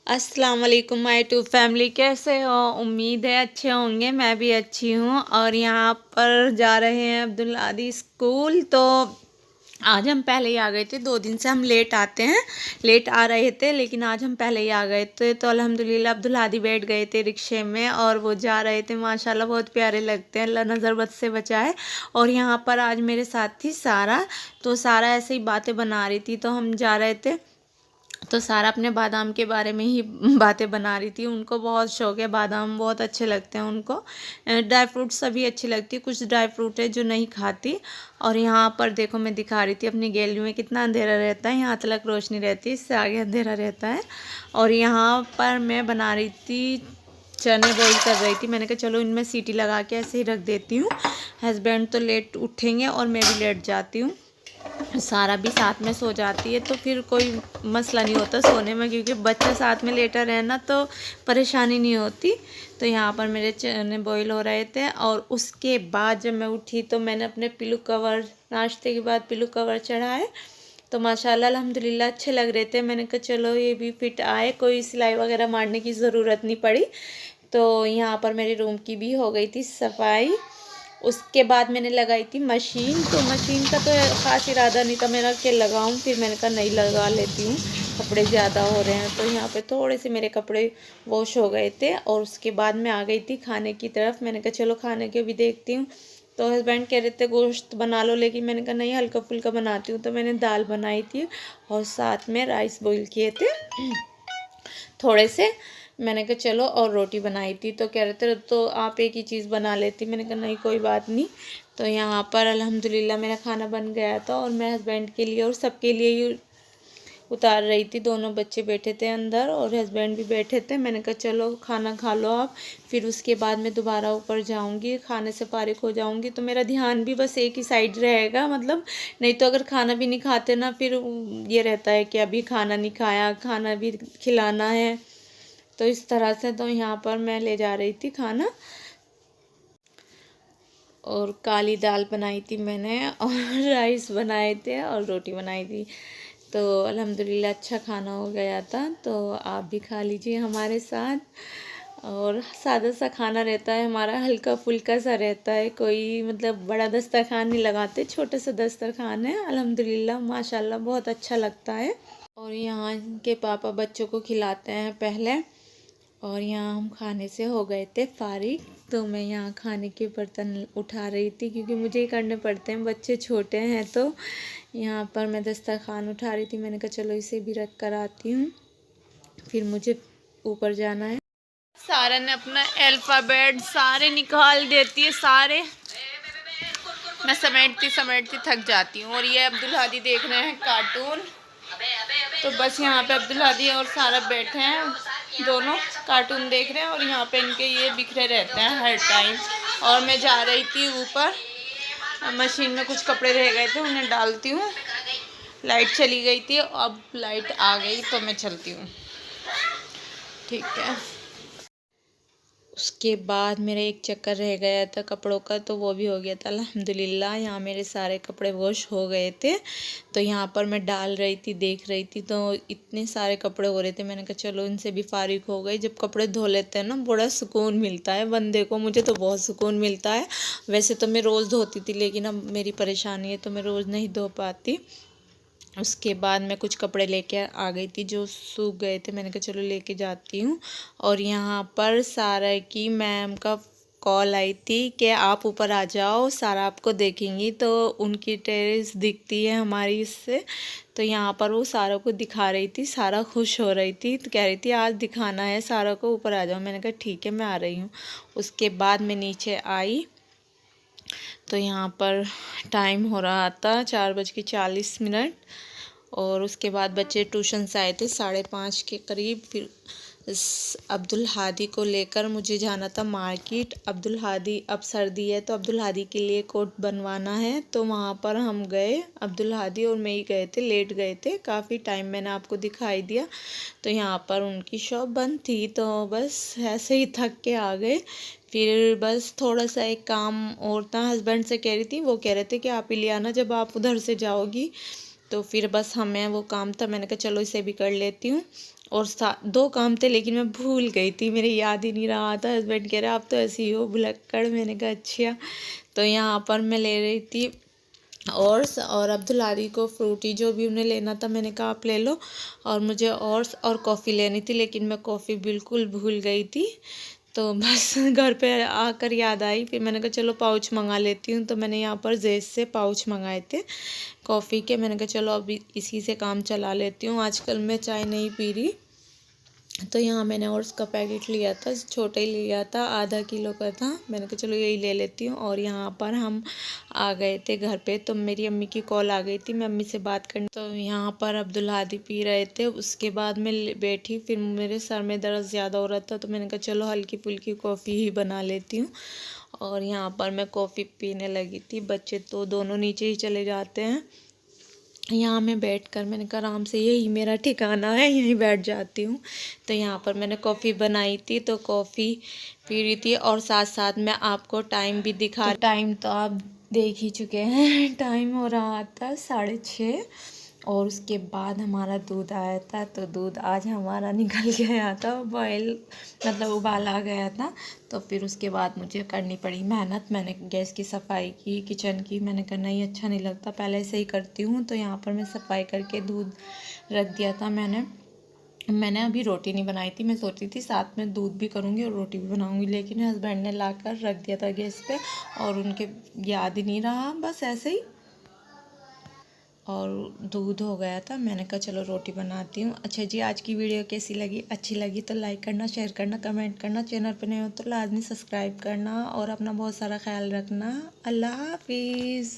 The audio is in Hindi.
अस्सलाम वालेकुम माय टू फैमिली, कैसे हो? उम्मीद है अच्छे होंगे। मैं भी अच्छी हूँ। और यहाँ पर जा रहे हैं अब्दुल आदि स्कूल। तो आज हम पहले ही आ गए थे। 2 दिन से हम लेट आते हैं, लेट आ रहे थे, लेकिन आज हम पहले ही आ गए थे। तो अल्हम्दुलिल्लाह अब्दुल आदि बैठ गए थे रिक्शे में और वो जा रहे थे। माशाल्लाह बहुत प्यारे लगते हैं, अल्लाह नज़र बद से बचाए। और यहाँ पर आज मेरे साथ थी सारा। तो सारा ऐसे ही बातें बना रही थी, तो हम जा रहे थे। तो सारा अपने बादाम के बारे में ही बातें बना रही थी। उनको बहुत शौक है, बादाम बहुत अच्छे लगते हैं उनको। ड्राई फ्रूट सभी अच्छी लगती है, कुछ ड्राई फ्रूट है जो नहीं खाती। और यहाँ पर देखो, मैं दिखा रही थी अपनी गैलरी में कितना अंधेरा रहता है। यहाँ तक रोशनी रहती है, इससे आगे अंधेरा रहता है। और यहाँ पर मैं बना रही थी, चने बॉईल कर रही थी। मैंने कहा चलो इनमें सीटी लगा के ऐसे ही रख देती हूँ। हस्बैंड तो लेट उठेंगे और मैं भी लेट जाती हूँ। सारा भी साथ में सो जाती है, तो फिर कोई मसला नहीं होता सोने में, क्योंकि बच्चा साथ में लेटा रहना तो परेशानी नहीं होती। तो यहाँ पर मेरे चने बॉईल हो रहे थे। और उसके बाद जब मैं उठी तो मैंने अपने पिलो कवर, नाश्ते के बाद पिलो कवर चढ़ाए। तो माशाल्लाह अल्हम्दुलिल्लाह अच्छे लग रहे थे। मैंने कहा चलो ये भी फिट आए, कोई सिलाई वगैरह मारने की ज़रूरत नहीं पड़ी। तो यहाँ पर मेरे रूम की भी हो गई थी सफाई। उसके बाद मैंने लगाई थी मशीन। तो मशीन का तो ख़ास इरादा नहीं था मेरा कि लगाऊं, फिर मैंने कहा नहीं लगा लेती हूँ, कपड़े ज़्यादा हो रहे हैं। तो यहाँ पे थोड़े से मेरे कपड़े वॉश हो गए थे। और उसके बाद मैं आ गई थी खाने की तरफ। मैंने कहा चलो खाने के भी देखती हूँ। तो हस्बैंड कह रहे थे गोश्त बना लो, लेकिन मैंने कहा नहीं, हल्का फुल्का बनाती हूँ। तो मैंने दाल बनाई थी और साथ में राइस बॉईल किए थे थोड़े से। मैंने कहा चलो, और रोटी बनाई थी। तो कह रहे थे तो आप एक ही चीज़ बना लेती। मैंने कहा नहीं कोई बात नहीं। तो यहाँ पर अल्हम्दुलिल्लाह मेरा खाना बन गया था और मैं हस्बैंड के लिए और सबके लिए ही उतार रही थी। दोनों बच्चे बैठे थे अंदर और हस्बैंड भी बैठे थे। मैंने कहा चलो खाना खा लो आप, फिर उसके बाद मैं दोबारा ऊपर जाऊंगी, खाने से फारिग हो जाऊंगी। तो मेरा ध्यान भी बस एक ही साइड रहेगा, मतलब नहीं तो अगर खाना भी नहीं खाते ना, फिर ये रहता है कि अभी खाना नहीं खाया, खाना भी खिलाना है। तो इस तरह से तो यहाँ पर मैं ले जा रही थी खाना। और काली दाल बनाई थी मैंने और राइस बनाए थे और रोटी बनाई थी। तो अल्हम्दुलिल्लाह अच्छा खाना हो गया था। तो आप भी खा लीजिए हमारे साथ। और सादा सा खाना रहता है हमारा, हल्का फुल्का सा रहता है, कोई मतलब बड़ा दस्तरखान नहीं लगाते, छोटे से दस्तरखान है। अल्हम्दुलिल्लाह माशाल्लाह बहुत अच्छा लगता है। और यहाँ के पापा बच्चों को खिलाते हैं पहले। और यहाँ हम खाने से हो गए थे फारिग। तो मैं यहाँ खाने के बर्तन उठा रही थी, क्योंकि मुझे ही करने पड़ते हैं, बच्चे छोटे हैं। तो यहाँ पर मैं दस्तरखान उठा रही थी। मैंने कहा चलो इसे भी रख कर आती हूँ, फिर मुझे ऊपर जाना है। सारा ने अपना अल्फ़ाबेट सारे निकाल देती है, सारे मैं समेटती समेटती थक जाती हूँ। और ये अब्दुल हादी देख रहे हैं कार्टून। तो बस यहाँ पे अब्दुल हादी और सारा बैठे हैं, दोनों कार्टून देख रहे हैं। और यहाँ पे इनके ये बिखरे रहते हैं हर टाइम। और मैं जा रही थी ऊपर, मशीन में कुछ कपड़े रह गए थे, उन्हें डालती हूँ। लाइट चली गई थी, अब लाइट आ गई तो मैं चलती हूँ, ठीक है। उसके बाद मेरा एक चक्कर रह गया था कपड़ों का, तो वो भी हो गया था अल्हम्दुलिल्लाह। यहाँ मेरे सारे कपड़े वॉश हो गए थे। तो यहाँ पर मैं डाल रही थी, देख रही थी, तो इतने सारे कपड़े हो रहे थे। मैंने कहा चलो इनसे भी फारिग हो गई। जब कपड़े धो लेते हैं ना, बड़ा सुकून मिलता है बंदे को, मुझे तो बहुत सुकून मिलता है। वैसे तो मैं रोज़ धोती थी, लेकिन अब मेरी परेशानी है तो मैं रोज़ नहीं धो पाती। उसके बाद मैं कुछ कपड़े लेके आ गई थी जो सूख गए थे। मैंने कहा चलो लेके जाती हूँ। और यहाँ पर सारा की मैम का कॉल आई थी कि आप ऊपर आ जाओ, सारा आपको देखेंगी। तो उनकी टेरेस दिखती है हमारी इससे। तो यहाँ पर वो सारा को दिखा रही थी, सारा खुश हो रही थी, तो कह रही थी आज दिखाना है सारा को, ऊपर आ जाओ। मैंने कहा ठीक है मैं आ रही हूँ। उसके बाद मैं नीचे आई। तो यहाँ पर टाइम हो रहा था 4:40। और उसके बाद बच्चे ट्यूशन से आए थे 5:30 के करीब। फिर अब्दुल हादी को लेकर मुझे जाना था मार्केट। अब्दुल हादी, अब सर्दी है तो अब्दुल हादी के लिए कोट बनवाना है। तो वहाँ पर हम गए, अब्दुल हादी और मैं ही गए थे, लेट गए थे काफ़ी टाइम, मैंने आपको दिखाई दिया। तो यहाँ पर उनकी शॉप बंद थी, तो बस ऐसे ही थक के आ गए। फिर बस थोड़ा सा एक काम और था, हस्बैंड से कह रही थी, वो कह रहे थे कि आप ही ले आना जब आप उधर से जाओगी। तो फिर बस हमें वो काम था, मैंने कहा चलो इसे भी कर लेती हूँ। और 2 काम थे लेकिन मैं भूल गई थी, मेरे याद ही नहीं रहा था। हस्बैंड कह रहे आप तो ऐसी हो भुलक्कड़, मैंने कहा अच्छा। तो यहाँ पर मैं ले रही थी और अब्दुल आदि को फ्रूटी जो भी उन्हें लेना था, मैंने कहा आप ले लो। और मुझे और कॉफ़ी लेनी थी लेकिन मैं कॉफ़ी बिल्कुल भूल गई थी। तो बस घर पे आकर याद आई, फिर मैंने कहा चलो पाउच मंगा लेती हूँ। तो मैंने यहाँ पर जेस से पाउच मंगाए थे कॉफ़ी के। मैंने कहा चलो अभी इसी से काम चला लेती हूँ, आजकल मैं चाय नहीं पी रही। तो यहाँ मैंने ओट्स का पैकेट लिया था, छोटा ही लिया था, आधा किलो का था। मैंने कहा चलो यही ले लेती हूँ। और यहाँ पर हम आ गए थे घर पे, तो मेरी अम्मी की कॉल आ गई थी, मैं अम्मी से बात करनी। तो यहाँ पर अब्दुल हादी पी रहे थे, उसके बाद मैं बैठी, फिर मेरे सर में दर्द ज़्यादा हो रहा था, तो मैंने कहा चलो हल्की फुल्की कॉफ़ी ही बना लेती हूँ। और यहाँ पर मैं कॉफ़ी पीने लगी थी। बच्चे तो दोनों नीचे ही चले जाते हैं। यहाँ मैं बैठकर मैंने कहा आराम से, यही मेरा ठिकाना है, यहीं बैठ जाती हूँ। तो यहाँ पर मैंने कॉफ़ी बनाई थी, तो कॉफ़ी पी रही थी और साथ साथ मैं आपको टाइम भी दिखा। तो टाइम तो आप देख ही चुके हैं, टाइम हो रहा था 6:30। और उसके बाद हमारा दूध आया था, तो दूध आज हमारा निकल गया था, बॉयल मतलब उबाल आ गया था। तो फिर उसके बाद मुझे करनी पड़ी मेहनत, मैंने गैस की सफाई की, किचन की। मैंने कहा नहीं अच्छा नहीं लगता, पहले से ही करती हूँ। तो यहाँ पर मैं सफाई करके दूध रख दिया था। मैंने अभी रोटी नहीं बनाई थी, मैं सोची थी साथ में दूध भी करूँगी और रोटी भी बनाऊँगी, लेकिन हस्बैंड ने लाकर रख दिया था गैस पे और उनके याद ही नहीं रहा, बस ऐसे ही। और दूध हो गया था, मैंने कहा चलो रोटी बनाती हूँ। अच्छा जी, आज की वीडियो कैसी लगी? अच्छी लगी तो लाइक करना, शेयर करना, कमेंट करना। चैनल पर नए हो तो लाजमी सब्सक्राइब करना और अपना बहुत सारा ख्याल रखना। अल्लाह हाफिज़।